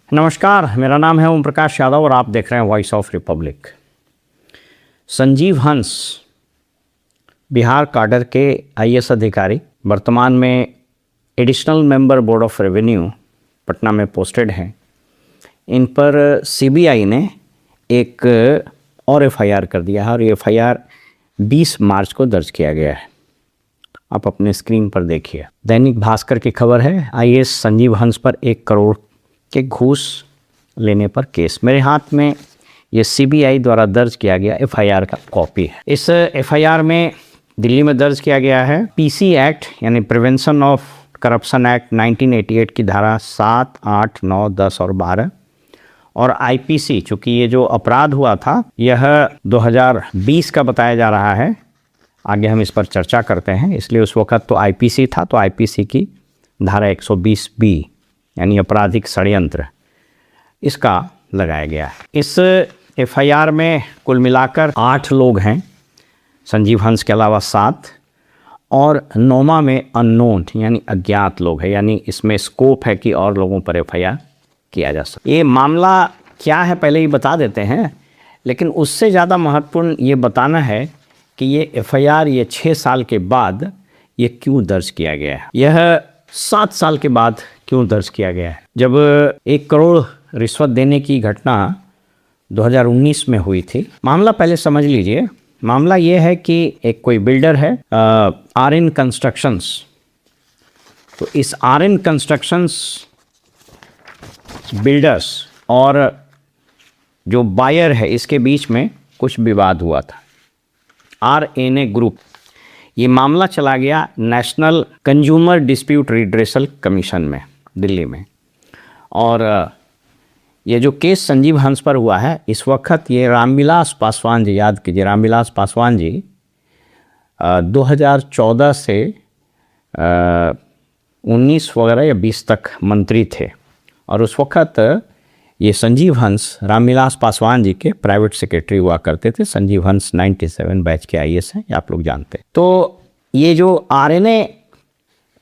नमस्कार, मेरा नाम है ओम प्रकाश यादव और आप देख रहे हैं voice of Republic. Sanjeev Hans Bihar cadre के आईएएस अधिकारी, वर्तमान में additional member board of revenue Patna में पोस्टेड हैं। इन पर सीबीआई ने एक और एफआईआर कर दिया है और ये एफआईआर 20 मार्च को दर्ज किया गया है। आप अपने स्क्रीन पर देखिए। दैनिक भास्कर की खबर है, आईएएस संजीव हंस पर 1 करोड़ के घूस लेने पर केस। मेरे हाथ में ये सीबीआई द्वारा दर्ज किया गया एफआईआर का कॉपी है। इस एफआईआर में दिल्ली में दर्ज किया गया है पीसी एक्ट यानी प्रिवेंशन ऑफ करप्शन एक्ट 1988 की धारा 7, 8, 9, 10 और 12 और आईपीसी, चूँकि ये जो अपराध हुआ था यह 2020 का बताया जा रहा है। आगे हम इस पर चर्चा करते हैं, इसलिए उस वक्त तो आईपीसी था, तो आईपीसी की धारा 120B यानी आपराधिक षड्यंत्र, इसका लगाया गया है। इस एफआईआर में कुल मिलाकर 8 लोग हैं, संजीव हंस के अलावा 7, और 9वां में अननोन यानी अज्ञात लोग हैं, यानी इसमें स्कोप है कि और लोगों पर एफआईआर किया जा सके। ये मामला क्या है पहले ही बता देते हैं, लेकिन उससे ज़्यादा महत्वपूर्ण ये बताना है कि ये एफआईआर ये 6 साल के बाद ये क्यों दर्ज किया गया है। यह 7 साल के बाद क्यों दर्ज किया गया है। जब 1 करोड़ रिश्वत देने की घटना 2019 में हुई थी, मामला पहले समझ लीजिए। मामला ये है कि एक कोई बिल्डर है आरएन कंस्ट्रक्शंस, तो इस आरएन कंस्ट्रक्शंस बिल्डर्स और जो बायर है इसके बीच में कुछ विवाद हुआ था। आरएनए ग्रुप, ये मामला चला गया national consumer dispute redressal commission में दिल्ली में, और ये जो केस संजीव हंस पर हुआ है इस वक्त ये रामविलास पासवान जी, याद कीजिए रामविलास पासवान जी 2014 से 19 वगैरह या 20 तक मंत्री थे, और उस वक्त ये संजीव हंस रामविलास पासवान जी के प्राइवेट सेक्रेटरी हुआ करते थे। संजीव हंस 97 बैच के आईएएस हैं, ये आप लोग जानते हैं। तो ये जो आरएनए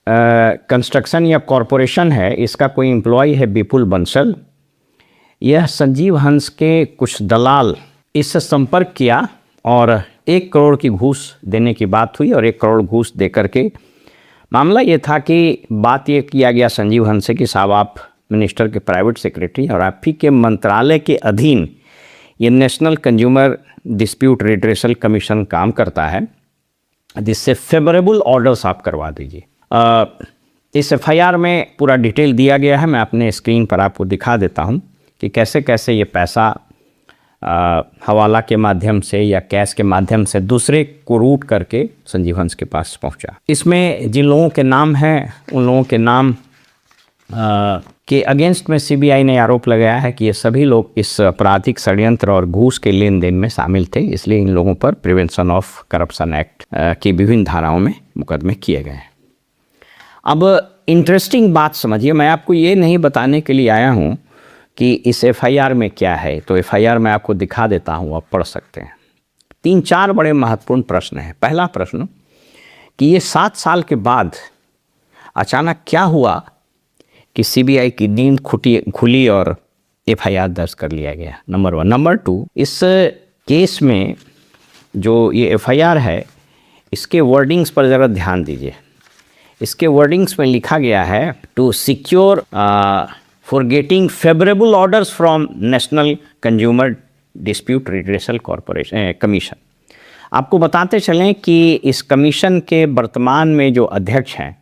कंस्ट्रक्शन या कॉरपोरेशन है, इसका कोई एम्प्लॉय है विपुल बंसल। यह संजीव हंस के कुछ दलाल इससे संपर्क किया और 1 करोड़ की घूस देने की बात हुई, और 1 करोड़ घूस दे करके मामला ये था कि बात ये किया गया संजीव हंस से कि साहब आप मिनिस्टर के प्राइवेट सेक्रेटरी और आप ही के मंत्रालय के अधीन ये national consumer dispute redressal commission काम करता है, जिससे फेवरेबल ऑर्डर्स आप करवा दीजिए। इस एफआईआर में पूरा डिटेल दिया गया है, मैं अपने स्क्रीन पर आपको दिखा देता हूं कि कैसे कैसे ये पैसा हवाला के माध्यम से या कैश के माध्यम से दूसरे को रूट करके संजीव हंस के पास पहुंचा। इसमें जिन लोगों के नाम हैं उन लोगों के नाम के अगेंस्ट में सीबीआई ने आरोप लगाया है कि ये सभी लोग इस आपराधिक षड्यंत्र और घूस के लेन देन में शामिल थे, इसलिए इन लोगों पर प्रिवेंशन ऑफ करप्शन एक्ट की विभिन्न धाराओं में मुकदमे किए गए हैं। अब इंटरेस्टिंग बात समझिए, मैं आपको ये नहीं बताने के लिए आया हूँ कि इस एफआईआर में क्या है, तो एफआईआर मैं आपको दिखा देता हूँ, आप पढ़ सकते हैं। 3-4 बड़े महत्वपूर्ण प्रश्न हैं। पहला प्रश्न कि ये 7 साल के बाद अचानक क्या हुआ कि सीबीआई की नींद खुली और एफआईआर दर्ज कर लिया गया, नंबर 1। नंबर 2, इस केस में जो ये एफआईआर है इसके वर्डिंग्स पर ज़रा ध्यान दीजिए। इसके वर्डिंग्स में लिखा गया है to secure for getting favourable orders from national consumer dispute redressal commission. आपको बताते चलें कि इस कमीशन के वर्तमान में जो अध्यक्ष हैं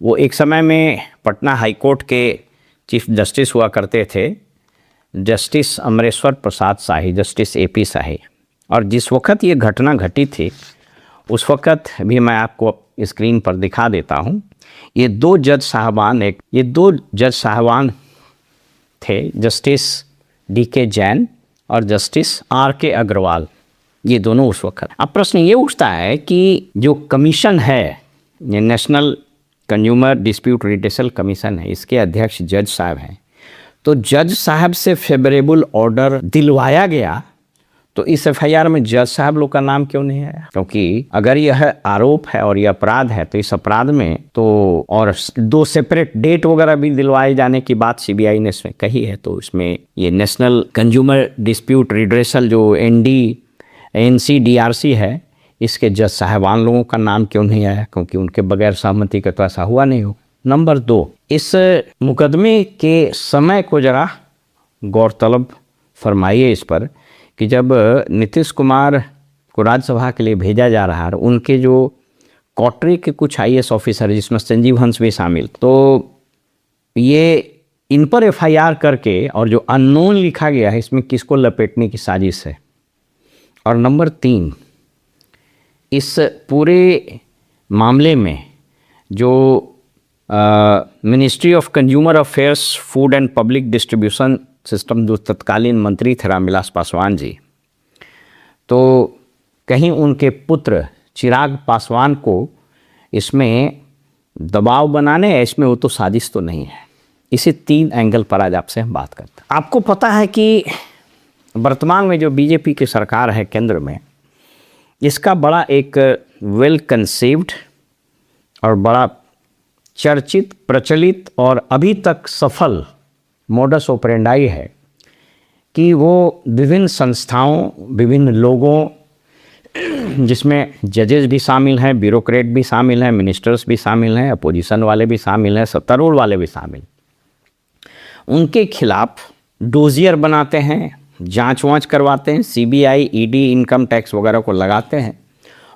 वो एक समय में पटना हाई कोर्ट के चीफ जस्टिस हुआ करते थे, जस्टिस अमरेश्वर प्रसाद शाही, जस्टिस एपी शाही। और जिस वक्त ये घटना घटी थी उस वक्त भी मैं आपको स्क्रीन पर दिखा देता हूँ। ये 2 जज साहबान थे, जस्टिस डीके जैन और जस्टिस आरके अग्रवाल, ये दोनों उस वक्त। अब प्रश्न ये उठता है कि जो कमीशन है, ये national consumer dispute redressal commission है, इसके अध्यक्ष जज साहब हैं, तो जज साहब से फेवरेबल ऑर्डर दिलवाया गया तो इस एफआईआर में जज साहब लोग का नाम क्यों नहीं आया? क्योंकि अगर यह आरोप है और यह अपराध है तो इस अपराध में तो और 2 सेपरेट डेट वगैरह भी दिलवाए जाने की बात सीबीआई ने इसमें कही है। तो इसमें ये नेशनल कंज्यूमर डिस्प्यूट रिड्रेसल जो NCDRC है, इसके जज साहबान लोगों का नाम क्यों नहीं आया? क्योंकि उनके बगैर सहमति का तो ऐसा हुआ नहीं हो। नंबर 2, इस मुकदमे के समय को जरा गौरतलब फरमाइए इस पर कि जब नीतीश कुमार को राज्यसभा के लिए भेजा जा रहा है, उनके जो कॉटरी के कुछ IAS ऑफिसर जिसमें संजीव हंस भी शामिल, तो ये इन पर FIR करके और जो अननोन लिखा गया है इसमें किसको लपेटने की साजिश है? और नंबर 3, इस पूरे मामले में जो ministry of consumer affairs, food and public distribution system जो तत्कालीन मंत्री थे रामविलास पासवान जी, तो कहीं उनके पुत्र चिराग पासवान को इसमें दबाव बनाने है, इसमें वो तो साजिश तो नहीं है। इसी 3 एंगल पर आज आपसे हम बात करते हैं। आपको पता है कि वर्तमान में जो बीजेपी की सरकार है केंद्र में, इसका बड़ा एक वेल कंसीव्ड और बड़ा चर्चित, प्रचलित और अभी तक सफल मोडस ऑपरेंडाई है कि वो विभिन्न संस्थाओं, विभिन्न लोगों, जिसमें जजेस भी शामिल हैं, ब्यूरोक्रेट भी शामिल हैं, मिनिस्टर्स भी शामिल हैं, अपोजिशन वाले भी शामिल हैं, सत्तारूढ़ वाले भी शामिल, उनके खिलाफ डोजियर बनाते हैं, जांच वाँच करवाते हैं, CBI, ED, इनकम टैक्स वगैरह को लगाते हैं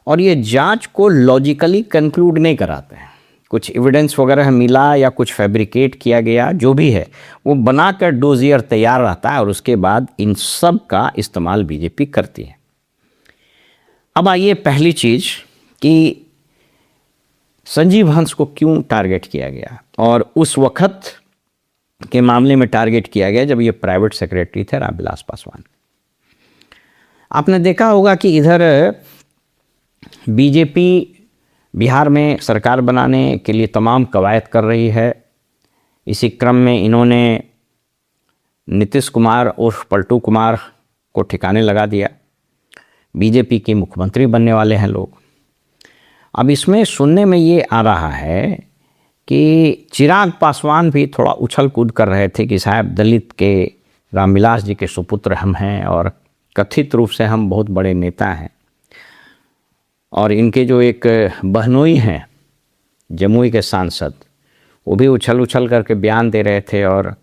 और ये जांच को लॉजिकली कंक्लूड नहीं कराते हैं। कुछ एविडेंस वगैरह मिला या कुछ फैब्रिकेट किया गया, जो भी है वो बनाकर डोजियर तैयार रहता है और उसके बाद इन सब का इस्तेमाल बीजेपी करती है। अब आइए पहली चीज़ कि संजीव हंस को क्यों टारगेट किया गया और उस वक्त के मामले में टारगेट किया गया जब ये प्राइवेट सेक्रेटरी थे रामविलास पासवान। आपने देखा होगा कि इधर बीजेपी बिहार में सरकार बनाने के लिए तमाम कवायद कर रही है। इसी क्रम में इन्होंने नीतीश कुमार उर्फ पलटू कुमार को ठिकाने लगा दिया। बीजेपी के मुख्यमंत्री बनने वाले हैं लोग। अब इसमें सुनने में ये आ रहा है कि चिराग पासवान भी थोड़ा उछल कूद कर रहे थे कि साहब दलित के रामविलास जी के सुपुत्र हम हैं और कथित रूप से हम बहुत बड़े नेता हैं। और इनके जो एक बहनोई हैं जमुई के सांसद, वो भी उछल करके बयान दे रहे थे और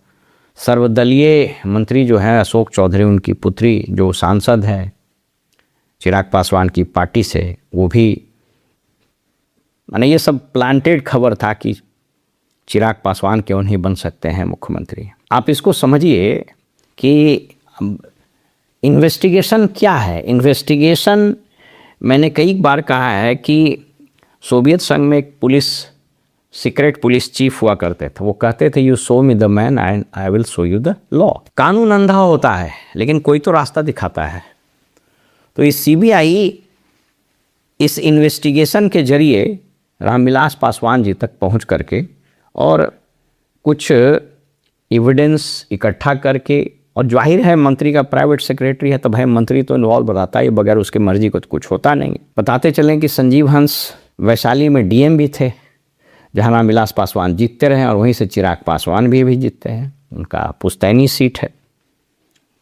सर्वदलीय मंत्री जो है अशोक चौधरी, उनकी पुत्री जो सांसद है चिराग पासवान की पार्टी से, वो भी, माने ये सब प्लांटेड खबर था कि चिराग पासवान क्यों नहीं बन सकते हैं मुख्यमंत्री। आप इसको समझिए कि इन्वेस्टिगेशन क्या है। इन्वेस्टिगेशन, मैंने कई बार कहा है कि सोवियत संघ में एक सीक्रेट पुलिस चीफ हुआ करते थे। वो कहते थे you show me the man and I will show you the law. कानून अंधा होता है लेकिन कोई तो रास्ता दिखाता है। तो इस CBI इस इन्वेस्टिगेशन के जरिए रामविलास पासवान जी तक पहुंच करके और कुछ एविडेंस इकट्ठा करके, और जाहिर है मंत्री का प्राइवेट सेक्रेटरी है तो भाई मंत्री तो इन्वॉल्व रहता है, बगैर उसके मर्जी को तो कुछ होता नहीं। बताते चलें कि संजीव हंस वैशाली में DM भी थे जहाँ रामविलास पासवान जीतते रहे और वहीं से चिराग पासवान भी जीतते हैं। उनका पुश्तैनी सीट है।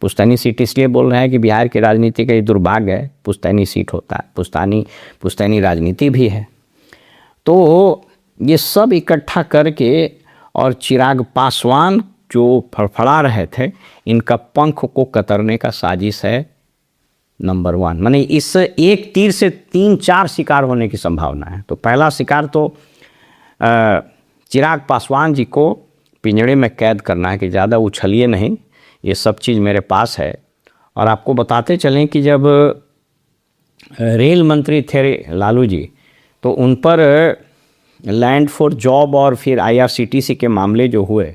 पुश्तैनी सीट इसलिए बोल रहे हैं कि बिहार की राजनीति का ये दुर्भाग्य है, पुश्तैनी सीट होता है, पुश्तैनी राजनीति भी है। तो ये सब इकट्ठा करके और चिराग पासवान जो फड़फड़ा रहे थे, इनका पंख को कतरने का साजिश है नंबर 1। माने इस एक तीर से 3-4 शिकार होने की संभावना है। तो पहला शिकार तो चिराग पासवान जी को पिंजड़े में कैद करना है कि ज़्यादा उछलिए नहीं, ये सब चीज़ मेरे पास है। और आपको बताते चलें कि जब रेल मंत्री थे लालू जी, तो उन पर लैंड फॉर जॉब और फिर IRCTC के मामले जो हुए,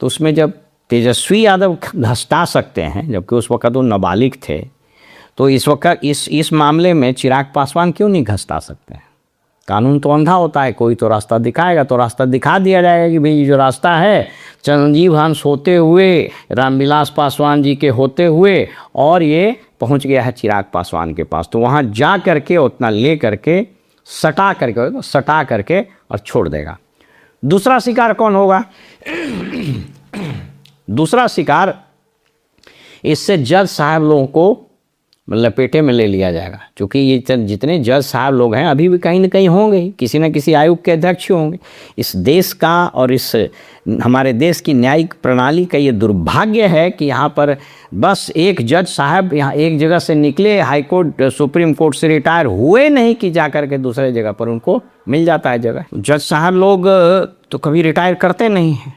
तो उसमें जब तेजस्वी यादव घसटा सकते हैं, जबकि उस वक्त वो नाबालिग थे, तो इस वक्त इस मामले में चिराग पासवान क्यों नहीं घसटा सकते हैं? कानून तो अंधा होता है, कोई तो रास्ता दिखाएगा तो रास्ता दिखा दिया जाएगा कि भाई ये जो रास्ता है संजीव हंस होते हुए, रामविलास पासवान जी के होते हुए, और ये पहुंच गया है चिराग पासवान के पास। तो वहाँ जा करके उतना ले करके सटा करके और छोड़ देगा। दूसरा शिकार कौन होगा? दूसरा शिकार, इससे जज साहब लोगों को लपेटे में ले लिया जाएगा, क्योंकि ये जितने जज साहब लोग हैं अभी भी कहीं ना कहीं होंगे, किसी न किसी आयोग के अध्यक्ष होंगे। इस देश का और इस हमारे देश की न्यायिक प्रणाली का ये दुर्भाग्य है कि यहाँ पर बस एक जज साहब यहाँ एक जगह से निकले, हाई कोर्ट सुप्रीम कोर्ट से रिटायर हुए नहीं कि जा कर के दूसरे जगह पर उनको मिल जाता है जगह। जज साहब लोग तो कभी रिटायर करते नहीं हैं।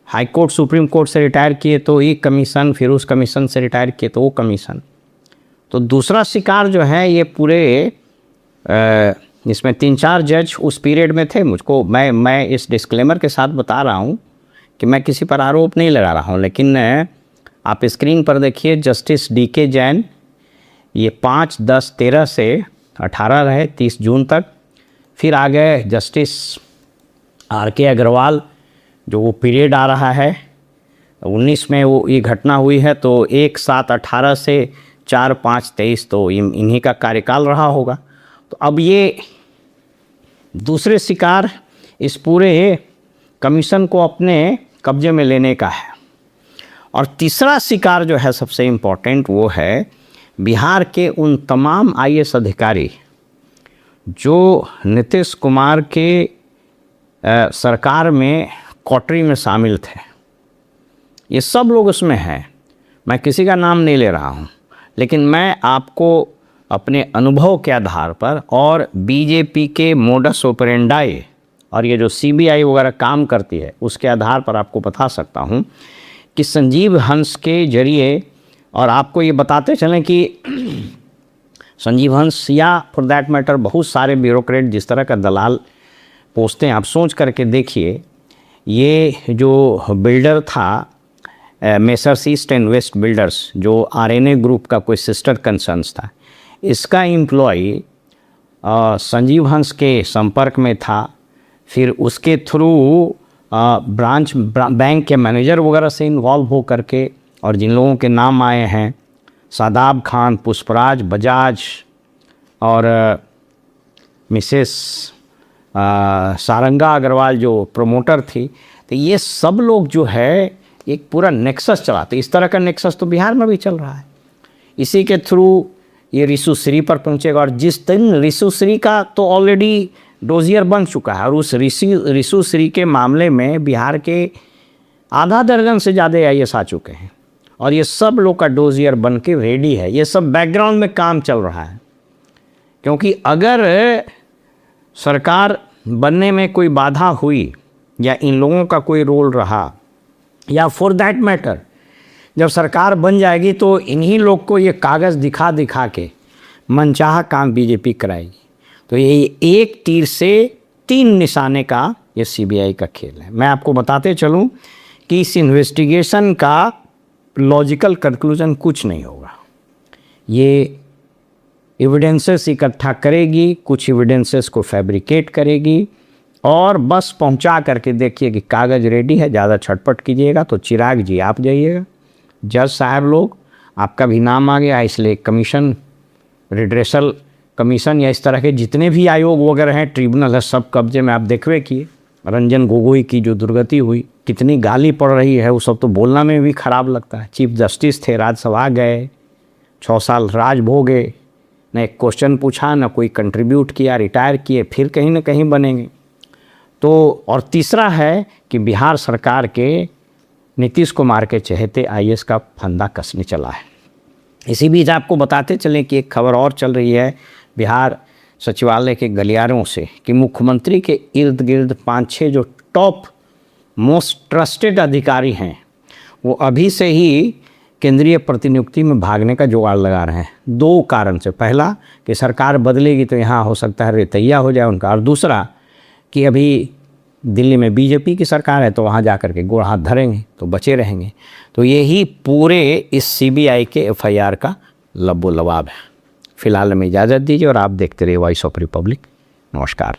हाई कोर्ट सुप्रीम कोर्ट से रिटायर किए तो एक कमीशन, फिर उस कमीशन से रिटायर किए तो वो कमीशन। तो दूसरा शिकार जो है ये पूरे इसमें 3-4 जज उस पीरियड में थे। मुझको मैं इस डिस्क्लेमर के साथ बता रहा हूँ कि मैं किसी पर आरोप नहीं लगा रहा हूँ, लेकिन आप स्क्रीन पर देखिए जस्टिस DK जैन, ये 5, 10, 13 से 18 रहे 30 जून तक। फिर आ गए जस्टिस RK अग्रवाल, जो वो पीरियड आ रहा है 19 में वो ये घटना हुई है, तो 1/7/18 से 4/5/23 तो इन्हीं का कार्यकाल रहा होगा। तो अब ये दूसरे शिकार इस पूरे कमीशन को अपने कब्जे में लेने का है। और तीसरा शिकार जो है सबसे इम्पोर्टेंट, वो है बिहार के उन तमाम IAS अधिकारी जो नीतीश कुमार के सरकार में कोटरी में शामिल थे। ये सब लोग उसमें हैं, मैं किसी का नाम नहीं ले रहा हूँ, लेकिन मैं आपको अपने अनुभव के आधार पर और BJP के मोडस ऑपरेंडाई और ये जो CBI वगैरह काम करती है उसके आधार पर आपको बता सकता हूँ कि संजीव हंस के जरिए, और आपको ये बताते चलें कि संजीव हंस या फॉर दैट मैटर बहुत सारे ब्यूरोक्रेट जिस तरह का दलाल पोसते हैं, आप सोच करके देखिए। ये जो बिल्डर था messrs East and West builders, जो RNA ग्रुप का कोई सिस्टर कंसर्न्स था, इसका एम्प्लॉय संजीव हंस के संपर्क में था। फिर उसके थ्रू बैंक के मैनेजर वगैरह से इन्वॉल्व हो करके, और जिन लोगों के नाम आए हैं शादाब खान, पुष्पराज बजाज और मिसेस सारंगा अग्रवाल जो प्रमोटर थी, तो ये सब लोग जो है एक पूरा नेक्सस चलाते। इस तरह का नेक्सस तो बिहार में भी चल रहा है। इसी के थ्रू ये रिशु श्री पर पहुंचेगा, और जिस दिन रिशु श्री का तो ऑलरेडी डोजियर बन चुका है, और उस रिशु श्री के मामले में बिहार के आधा दर्जन से ज़्यादा IAS आ चुके हैं, और ये सब लोग का डोजियर बन के रेडी है। ये सब बैकग्राउंड में काम चल रहा है, क्योंकि अगर सरकार बनने में कोई बाधा हुई या इन लोगों का कोई रोल रहा, या फॉर दैट मैटर जब सरकार बन जाएगी तो इन्हीं लोग को ये कागज़ दिखा दिखा के मनचाहा काम BJP कराएगी। तो ये एक तीर से 3 निशाने का ये CBI का खेल है। मैं आपको बताते चलूँ कि इस इन्वेस्टिगेशन का लॉजिकल कंक्लूजन कुछ नहीं होगा। ये एविडेंसेस इकट्ठा करेगी, कुछ एविडेंसेस को फैब्रिकेट करेगी, और बस पहुंचा करके देखिए कि कागज़ रेडी है। ज़्यादा छटपट कीजिएगा तो चिराग जी आप जाइएगा, जज साहब लोग आपका भी नाम आ गया, इसलिए कमीशन, रिड्रेसल कमीशन या इस तरह के जितने भी आयोग वगैरह हैं, ट्रिब्यूनल है, सब कब्जे में आप देखवे किए। रंजन गोगोई की जो दुर्गति हुई, कितनी गाली पड़ रही है, वो सब तो बोलना में भी ख़राब लगता है। चीफ जस्टिस थे, राज्यसभा गए, 6 साल राज भोगे, न एक क्वेश्चन पूछा, न कोई कंट्रीब्यूट किया, रिटायर किए, फिर कहीं ना कहीं बनेंगे। तो और तीसरा है कि बिहार सरकार के नीतीश कुमार के चहेते IAS का फंदा कसने चला है। इसी बीच आपको बताते चलें कि एक खबर और चल रही है बिहार सचिवालय के गलियारों से, कि मुख्यमंत्री के इर्द गिर्द 5-6 जो टॉप मोस्ट ट्रस्टेड अधिकारी हैं, वो अभी से ही केंद्रीय प्रतिनियुक्ति में भागने का जुगाड़ लगा रहे हैं। 2 कारण से, पहला कि सरकार बदलेगी तो यहाँ हो सकता है रेतैया हो जाए उनका, और दूसरा कि अभी दिल्ली में BJP की सरकार है तो वहाँ जा कर के गोड़ हाथ धरेंगे तो बचे रहेंगे। तो यही पूरे इस CBI के FIR का लबो लबाब है। फिलहाल में इजाज़त दीजिए और आप देखते रहिए वॉइस ऑफ रिपब्लिक। नमस्कार।